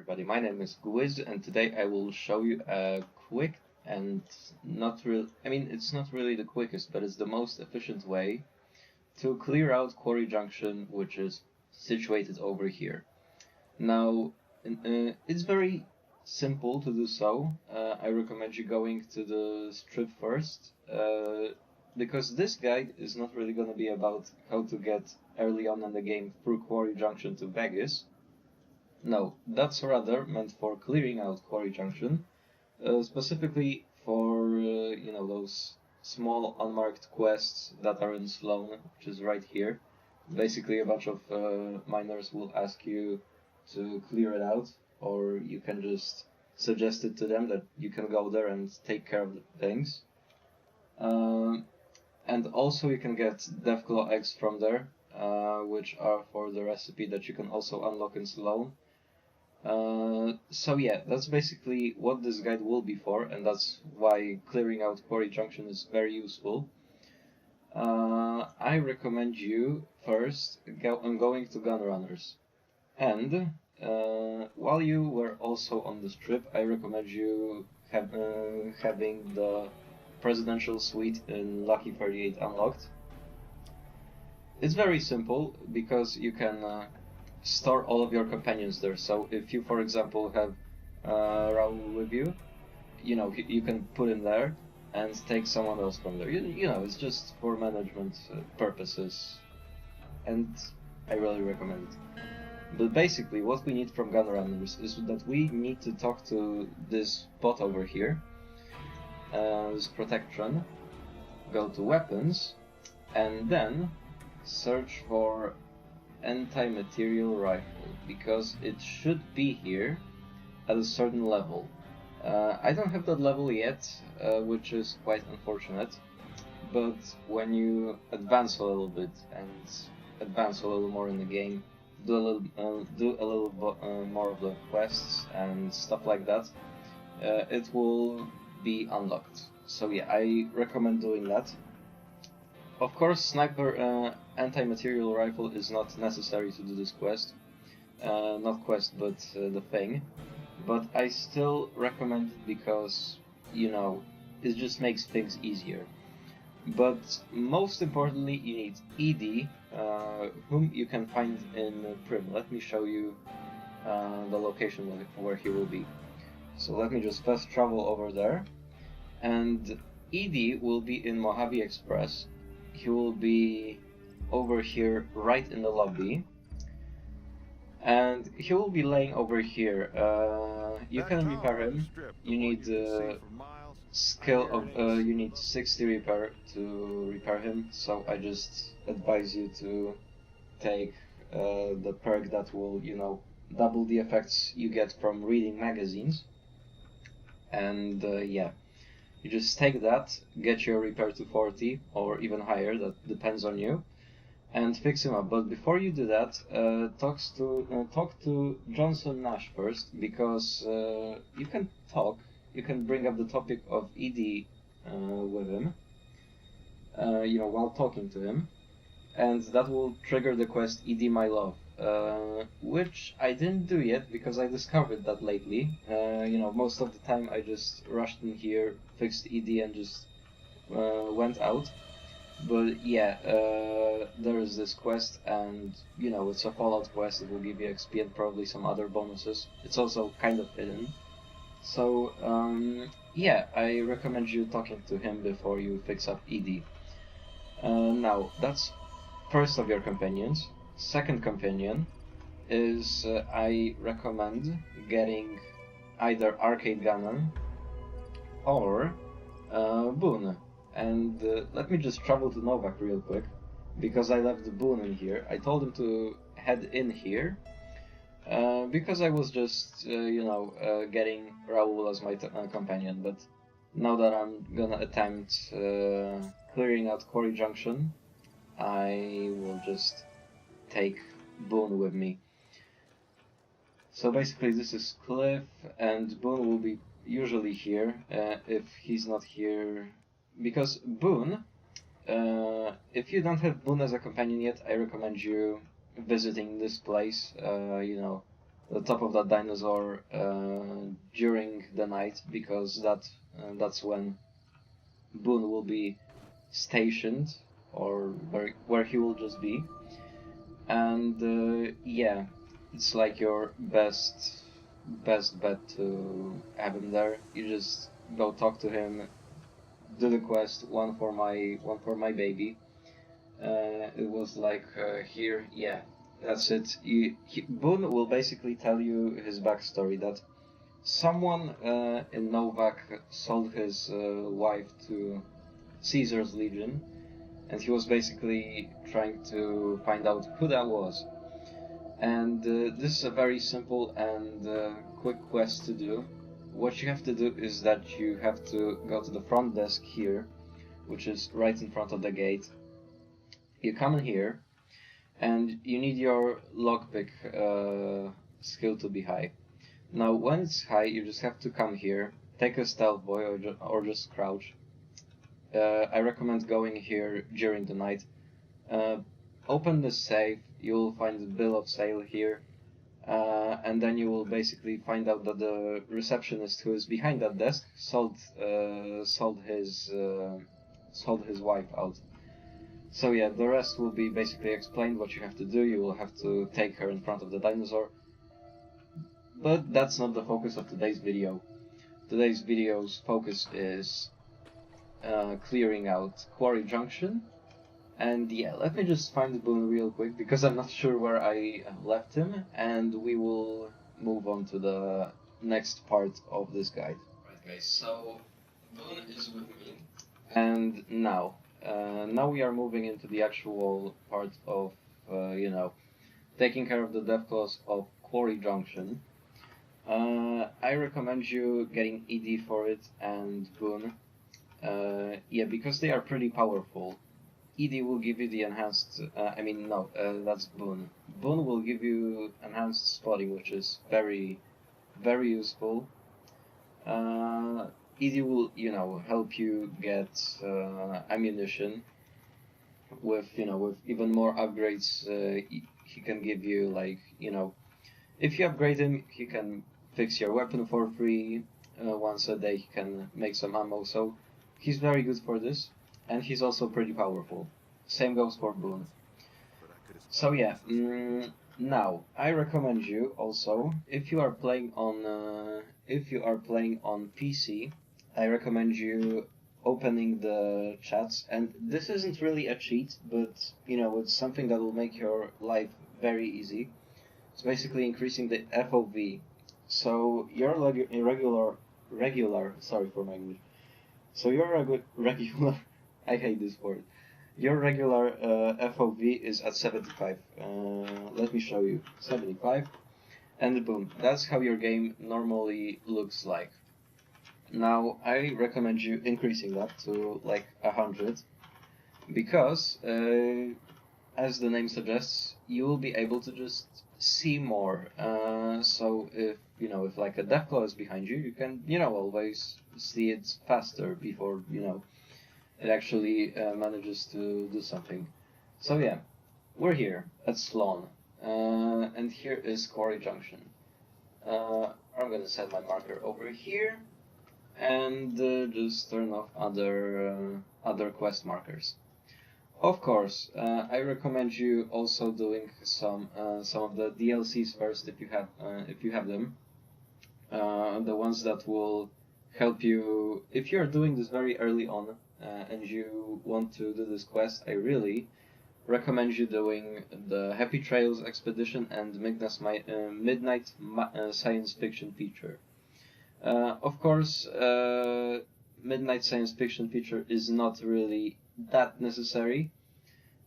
everybody, my name is Gwiz and today I will show you a quick and it's not really the quickest, but it's the most efficient way to clear out Quarry Junction, which is situated over here. Now, it's very simple to do so. I recommend you going to the strip first, because this guide is not really going to be about how to get early on in the game through Quarry Junction to Vegas. No, that's rather meant for clearing out Quarry Junction, specifically for, those small unmarked quests that are in Sloan, which is right here. Basically, a bunch of miners will ask you to clear it out, or you can just suggest it to them that you can go there and take care of the things. And also you can get Deathclaw eggs from there, which are for the recipe that you can also unlock in Sloan. So yeah, that's basically what this guide will be for, and that's why clearing out Quarry Junction is very useful. I recommend you first going to Gunrunners, and while you were also on the strip, I recommend you having the Presidential Suite in Lucky 38 unlocked. It's very simple because you can store all of your companions there. So if you, for example, have Raul with you, you can put him there and take someone else from there. It's just for management purposes, and I really recommend it. But basically, what we need from Gunrunners is that we need to talk to this bot over here, this Protection, go to Weapons, and then search for Anti-Material Rifle, because it should be here at a certain level. I don't have that level yet, which is quite unfortunate, but when you advance a little bit and advance a little more in the game, do a little more of the quests and stuff like that, it will be unlocked. So yeah, I recommend doing that. Of course, Sniper Anti-Material Rifle is not necessary to do this quest. Not quest, but the thing. But I still recommend it because, it just makes things easier. But most importantly, you need ED, whom you can find in Prim. Let me show you the location where he will be. So let me just fast travel over there. And ED will be in Mojave Express. He will be over here right in the lobby, and he will be laying over here. You can repair him. You need skill of you need 60 repair to repair him, so I just advise you to take the perk that will double the effects you get from reading magazines. And yeah, you just take that, get your repair to 40 or even higher, that depends on you, and fix him up. But before you do that, talk to Johnson Nash first, because you can bring up the topic of ED with him, while talking to him, and that will trigger the quest ED My Love, which I didn't do yet because I discovered that lately. Most of the time I just rushed in here, fixed ED, and just went out. But yeah, there is this quest, and it's a Fallout quest. It will give you XP and probably some other bonuses. It's also kind of hidden. So yeah, I recommend you talking to him before you fix up ED. Now, that's first of your companions. Second companion is I recommend getting either Arcade Gunner or Boone. And let me just travel to Novak real quick, because I left the Boone in here. I told him to head in here, because I was just, getting Raul as my companion. But now that I'm gonna attempt clearing out Quarry Junction, I will just take Boone with me. So basically this is Cliff, and Boone will be usually here, if he's not here, because Boone, if you don't have Boone as a companion yet, I recommend you visiting this place, the top of that dinosaur during the night, because that's when Boone will be stationed, or where he will just be. And yeah, it's like your best bet to have him there. You just go talk to him, do the quest, one for my baby. It was like here, yeah, that's it. Boone will basically tell you his backstory, that someone in Novak sold his wife to Caesar's Legion, and he was basically trying to find out who that was. And this is a very simple and quick quest to do. What you have to do is that you have to go to the front desk here, which is right in front of the gate. You come in here, and you need your lockpick skill to be high. Now, when it's high, you just have to come here, take a stealth boy, or just crouch. I recommend going here during the night. Open the safe, you'll find the bill of sale here, and then you will basically find out that the receptionist who is behind that desk sold his wife out. So yeah, the rest will be basically explained what you have to do. You will have to take her in front of the dinosaur. But that's not the focus of today's video. Today's video's focus is clearing out Quarry Junction. And yeah, let me just find Boone real quick, because I'm not sure where I left him, and we will move on to the next part of this guide. Right guys, so Boone is with me. And now we are moving into the actual part of, taking care of the death claws of Quarry Junction. I recommend you getting ED for it and Boone. Yeah, because they are pretty powerful. ED will give you the enhanced, that's Boone. Boone will give you enhanced spotting, which is very, very useful. ED will, help you get ammunition with even more upgrades. He can give you, like, if you upgrade him, he can fix your weapon for free. Once a day he can make some ammo, so he's very good for this, and he's also pretty powerful. Same goes for Boone. So yeah, now I recommend you also, if you are playing on PC, I recommend you opening the chats, and this isn't really a cheat, but it's something that will make your life very easy. It's basically increasing the FOV. So your regular, sorry for my English. So your regular, I hate this word. Your regular FOV is at 75. Let me show you. 75. And boom, that's how your game normally looks like. Now, I recommend you increasing that to like 100, because, as the name suggests, you will be able to just see more. So if like a deathclaw is behind you, you can, always see it faster before, it actually manages to do something. So yeah, we're here at Sloan, and here is Quarry Junction. I'm gonna set my marker over here, and just turn off other quest markers. Of course, I recommend you also doing some of the DLCs first, if you have them. The ones that will help you if you're doing this very early on, and you want to do this quest. I really recommend you doing the Happy Trails Expedition and Midnight Science Fiction feature. Of course, Midnight Science Fiction feature is not really that necessary.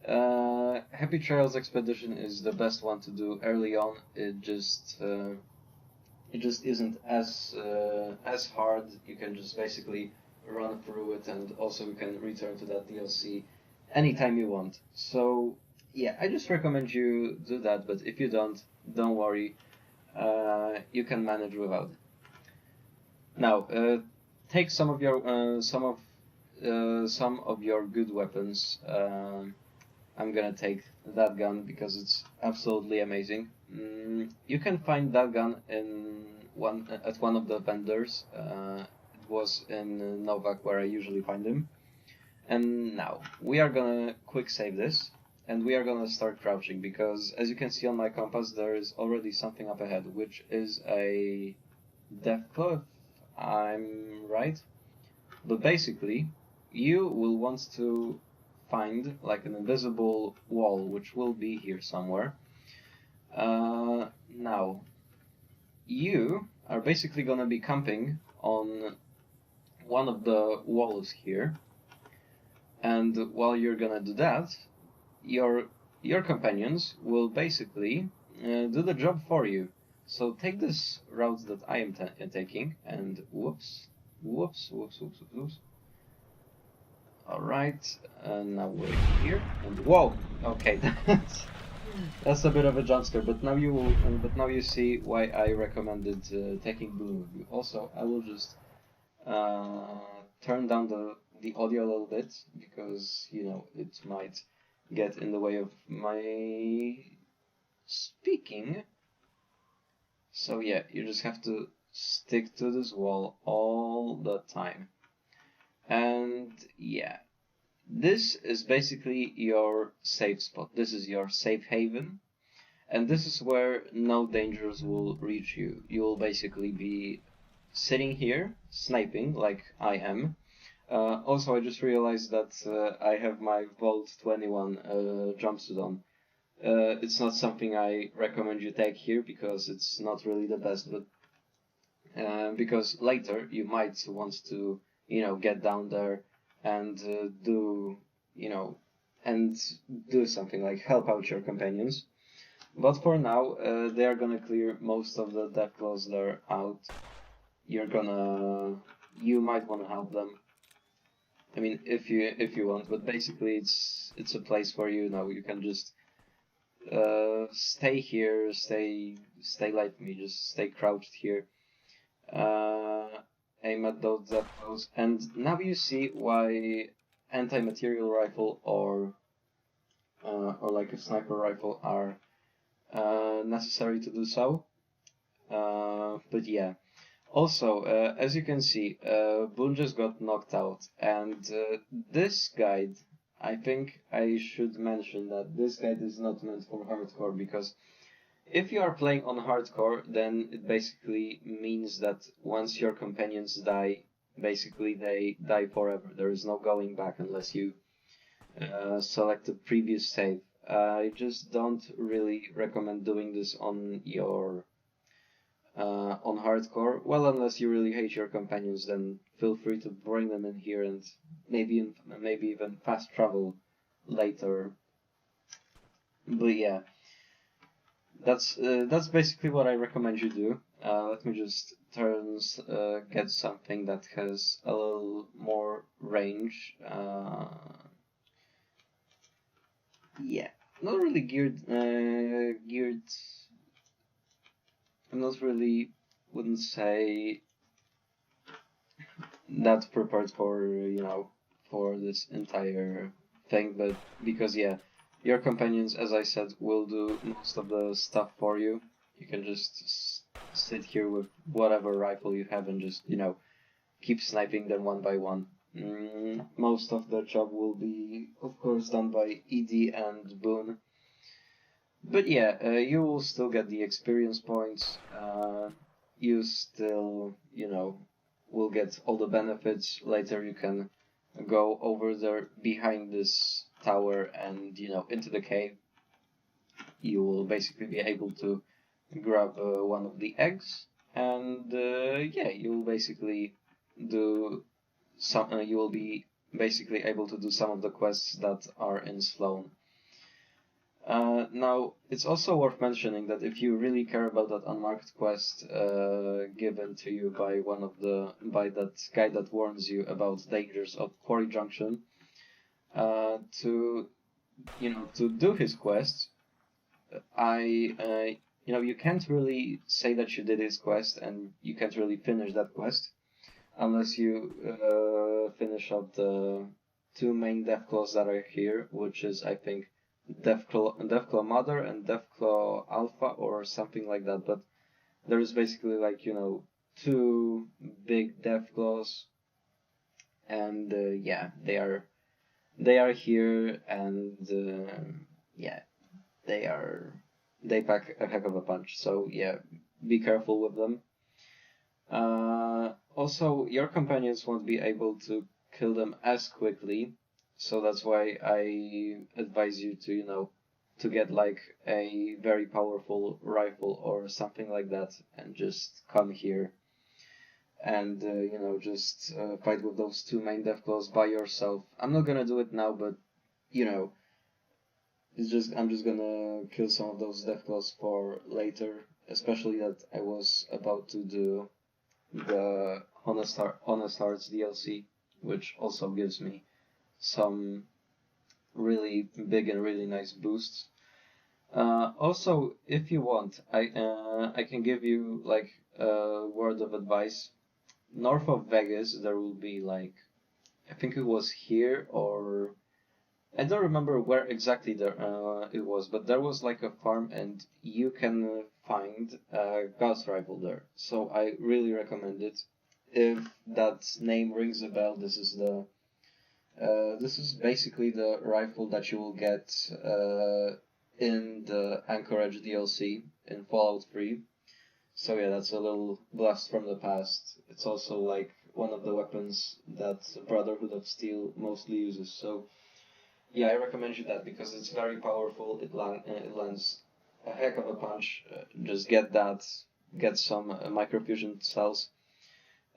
Happy Trails Expedition is the best one to do early on. It just isn't as hard. You can just basically run through it, and also you can return to that DLC anytime you want. So yeah, I just recommend you do that. But if you don't worry, you can manage without it. Now, take some of your good weapons. I'm gonna take that gun because it's absolutely amazing. You can find that gun at one of the vendors. It was in Novak where I usually find them. And now we are gonna quick save this, and we are gonna start crouching because, as you can see on my compass, there is already something up ahead, which is a death cliff. I'm right, but basically, you will want to find like an invisible wall, which will be here somewhere. Now, you are basically gonna be camping on one of the walls here. And while you're gonna do that, your companions will basically do the job for you. So take this route that I am taking, and whoops. Alright, and now we're here, and whoa! Okay, that's a bit of a jump scare, but now you see why I recommended taking Boon with you. Also, I will just turn down the audio a little bit because it might get in the way of my speaking. So yeah, you just have to stick to this wall all the time. And yeah, this is basically your safe spot. This is your safe haven, and this is where no dangers will reach you. You will basically be sitting here sniping like I am. Also, I just realized that I have my Vault 21 jumpsuit on. It's not something I recommend you take here because it's not really the best, but because later you might want to, get down there and do something like help out your companions. But for now, they are gonna clear most of the deathclaws there out. You might wanna help them. I mean, if you want, but basically it's a place where you can just stay here, stay like me, just stay crouched here. Aim at those deathclaws, and now you see why anti-material rifle or like a sniper rifle are necessary to do so. But yeah. Also, as you can see, Boone just got knocked out, and this guide, I think I should mention that this guide is not meant for hardcore, because if you are playing on hardcore, then it basically means that once your companions die, basically they die forever. There is no going back unless you select the previous save. I just don't really recommend doing this on your on hardcore. Well, unless you really hate your companions, then feel free to bring them in here and maybe even fast travel later. But yeah, that's basically what I recommend you do. Let me just get something that has a little more range. Yeah, not really geared. I'm not really, wouldn't say that prepared for for this entire thing, but because yeah, your companions, as I said, will do most of the stuff for you. You can just sit here with whatever rifle you have and just keep sniping them one by one. Most of the job will be, of course, done by ED and Boone. But yeah, you will still get the experience points. You still, will get all the benefits. Later you can go over there behind this tower and, into the cave. You will basically be able to grab one of the eggs. And yeah, you will basically do some. You will be basically able to do some of the quests that are in Sloan. Now, it's also worth mentioning that if you really care about that unmarked quest given to you by that guy that warns you about dangers of Quarry Junction, to do his quest, you can't really say that you did his quest, and you can't really finish that quest unless you finish up the two main deathclaws that are here, which is, I think, Deathclaw Mother and Deathclaw Alpha or something like that. But there is basically like, you know, two big Deathclaws, and yeah, they are here, and yeah, they pack a heck of a punch. So yeah, be careful with them. Also, your companions won't be able to kill them as quickly, so that's why I advise you to, you know, to get like a very powerful rifle or something like that, and just come here and you know, just fight with those two main Deathclaws by yourself. I'm not gonna do it now, but you know, I'm just gonna kill some of those Deathclaws for later, especially that I was about to do the Honest Hearts DLC, which also gives me some really big and really nice boosts. Also, if you want, I can give you like a word of advice. North of Vegas, there will be like, I think it was here, or I don't remember where exactly there it was, but there was like a farm, and you can find a Gauss rifle there. So I really recommend it. If that name rings a bell, this is basically the rifle that you will get in the Anchorage DLC in Fallout 3. So yeah, that's a little blast from the past. It's also like one of the weapons that Brotherhood of Steel mostly uses. So yeah, I recommend you that because it's very powerful. It lands a heck of a punch. Just get that. Get some microfusion cells.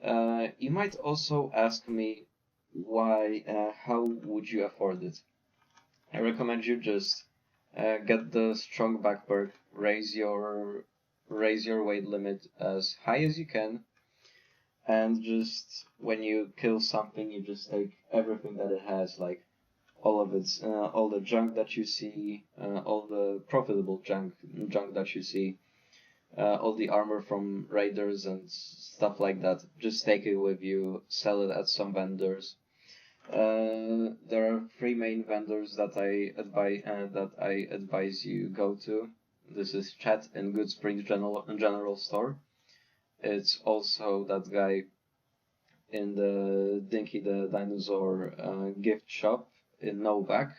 You might also ask me why, how would you afford it? I recommend you just get the strong back perk, raise your weight limit as high as you can, and just when you kill something, you just take everything that it has, like all of its, all the junk that you see, all the profitable junk that you see, all the armor from raiders and stuff like that. Just take it with you, sell it at some vendors. There are three main vendors that I advise you go to. This is Chat in Good Springs General Store. It's also that guy in the Dinky the Dinosaur gift shop in Novak.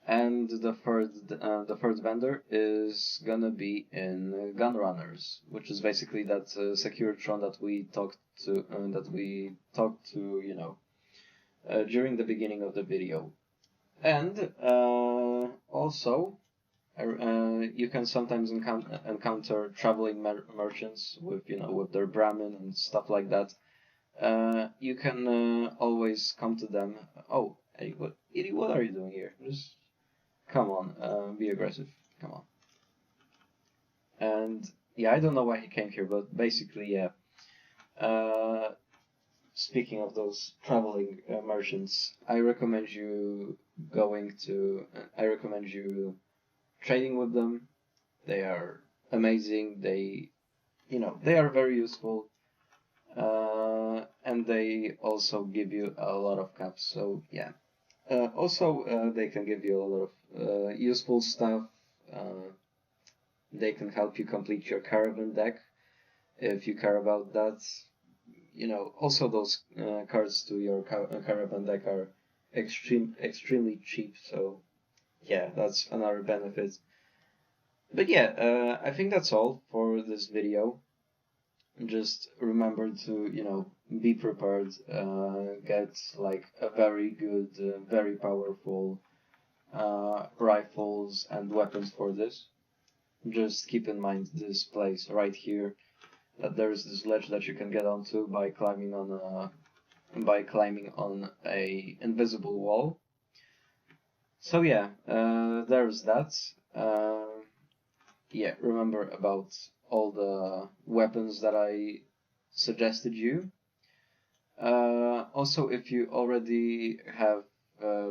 And the third vendor is gonna be in Gunrunners, which is basically that Securitron that we talked to, you know, during the beginning of the video. And also, you can sometimes encounter traveling merchants with, you know, with their Brahmin and stuff like that. You can always come to them. Oh, hey, what are you doing here? Just come on, be aggressive. Come on. And yeah, I don't know why he came here, but basically, yeah. Speaking of those traveling merchants, I recommend you trading with them. They are amazing. They are very useful. And they also give you a lot of caps. So yeah. Also, they can give you a lot of useful stuff. They can help you complete your caravan deck if you care about that. You know, also those cards to your caravan deck are extremely cheap. So yeah, that's another benefit. But yeah, I think that's all for this video. Just remember to, you know, be prepared, get like a very good, very powerful rifles and weapons for this. Just keep in mind this place right here, that there is this ledge that you can get onto by climbing on a invisible wall. So yeah, there's that. Yeah, remember about all the weapons that I suggested you. Also, if you already have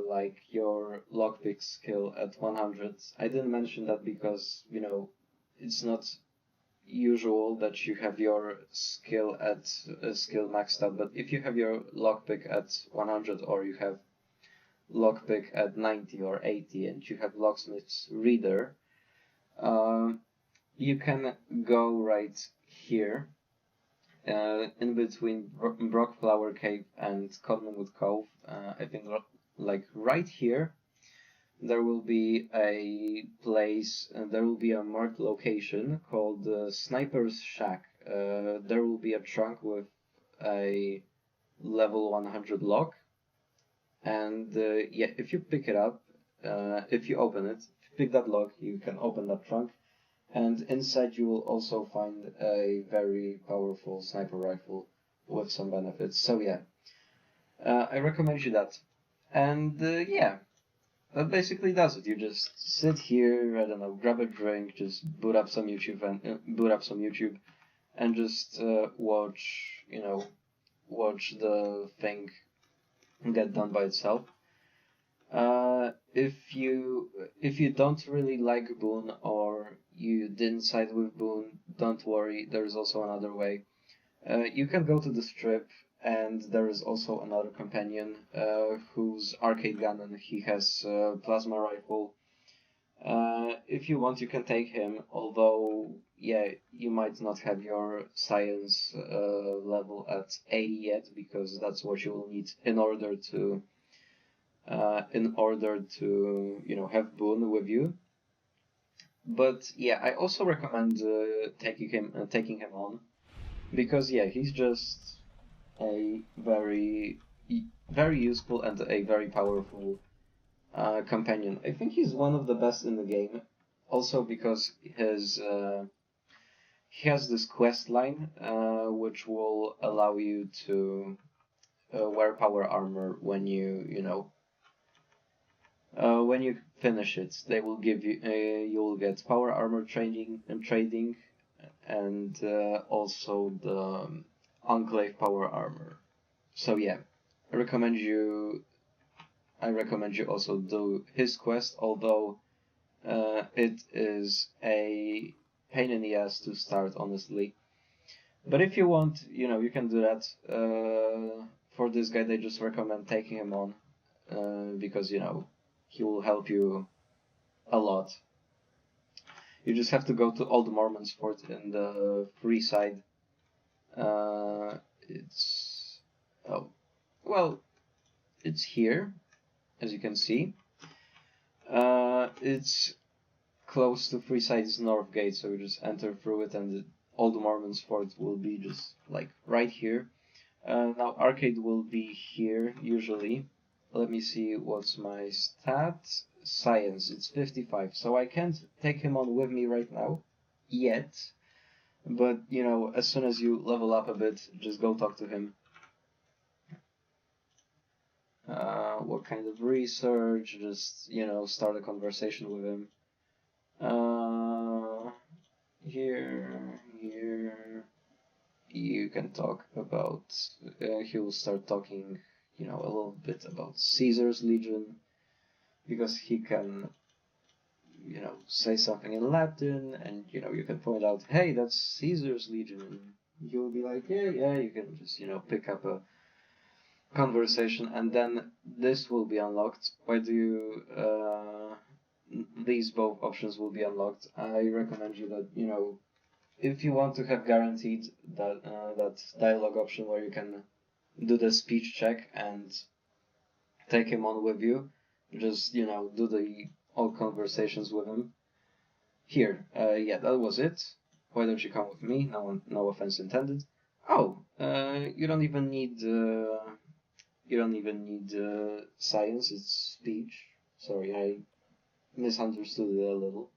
like your lockpick skill at 100, I didn't mention that because, you know, it's not usual that you have your skill maxed out, but if you have your lockpick at 100, or you have lockpick at 90 or 80 and you have locksmith's reader, you can go right here in between Brockflower Cave and Cottonwood Cove. I think like right here there will be a place, there will be a marked location called Sniper's Shack. There will be a trunk with a level 100 lock, and yeah, if you pick it up, if you open it, if you pick that lock, you can open that trunk, and inside you will also find a very powerful sniper rifle with some benefits. So yeah, I recommend you that. And yeah, that basically does it. You just sit here, I don't know, grab a drink, just boot up some YouTube and just watch, you know, watch the thing get done by itself. If you don't really like Boone or you didn't side with Boone, don't worry. There is also another way. You can go to the strip, and there is also another companion who's arcade gun and he has a plasma rifle. If you want, you can take him, although, yeah, you might not have your science level at 80 yet, because that's what you will need in order to, you know, have Boone with you. But yeah, I also recommend taking him on, because yeah, he's just a very useful and a very powerful companion. I think he's one of the best in the game, also because he has this quest line which will allow you to wear power armor when when you finish it. They will give you you'll get power armor trading, and also the Enclave power armor. So yeah, I recommend you also do his quest, although it is a pain in the ass to start, honestly. But if you want, you know, you can do that. For this guy, they just recommend taking him on because, you know, he will help you a lot. You just have to go to Old Mormon's Fort in the free side. It's it's here, as you can see. It's close to Freeside's North Gate, so you just enter through it, and the Old Mormon's Fort will be just like right here. Now Arcade will be here usually. Let me see what's my stats. Science, it's 55, so I can't take him on with me right now yet. But, you know, as soon as you level up a bit, just go talk to him. What kind of research? Just, you know, start a conversation with him. Here, you can talk about, he will start talking, you know, a little bit about Caesar's Legion, because he can, you know, say something in Latin, and, you know, you can point out, hey, that's Caesar's Legion, and you'll be like, yeah, you can just, you know, pick up a conversation, and then this will be unlocked. Why do you, these both options will be unlocked. I recommend you that, you know, if you want to have guaranteed that, that dialogue option where you can do the speech check and take him on with you, just, you know, do the all conversations with him. Here, yeah, that was it. Why don't you come with me? No offense intended. Oh, you don't even need science. It's speech. Sorry, I misunderstood it a little.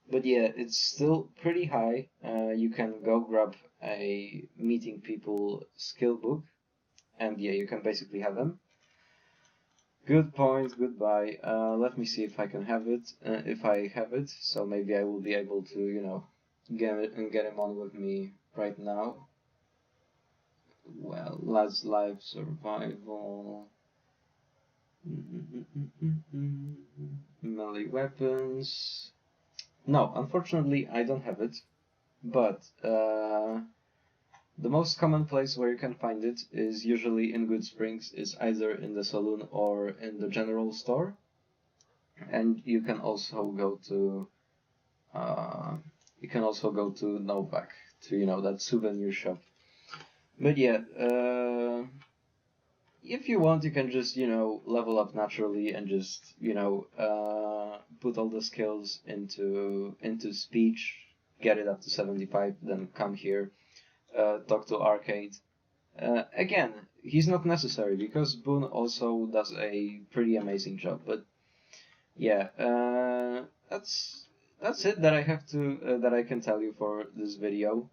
But yeah, it's still pretty high. You can go grab a meeting people skill book, and yeah, you can basically have them. Good point, goodbye. Let me see if I can have it, if I have it, so maybe I will be able to, you know, get him on with me right now. Well, last life survival. Melee weapons. No, unfortunately I don't have it, but The most common place where you can find it is usually in Good Springs, is either in the saloon or in the general store. And you can also go to Novak, to that souvenir shop. But yeah, if you want, you can just level up naturally and just put all the skills into speech, get it up to 75, then come here, talk to Arcade. Again, he's not necessary because Boone also does a pretty amazing job. But yeah, that's it that I have to that I can tell you for this video.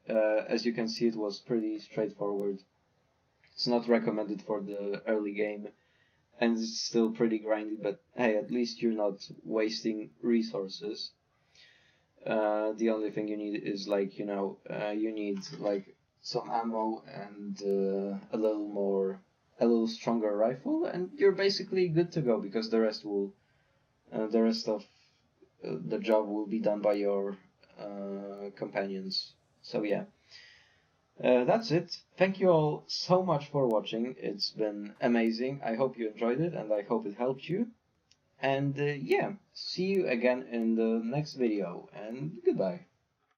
As you can see, it was pretty straightforward. It's not recommended for the early game, and it's still pretty grindy, but hey, at least you're not wasting resources. The only thing you need is you need like some ammo and a little stronger rifle, and you're basically good to go because the rest of the job will be done by your companions. So yeah. That's it. Thank you all so much for watching. It's been amazing. I hope you enjoyed it and I hope it helped you. And yeah, see you again in the next video and goodbye.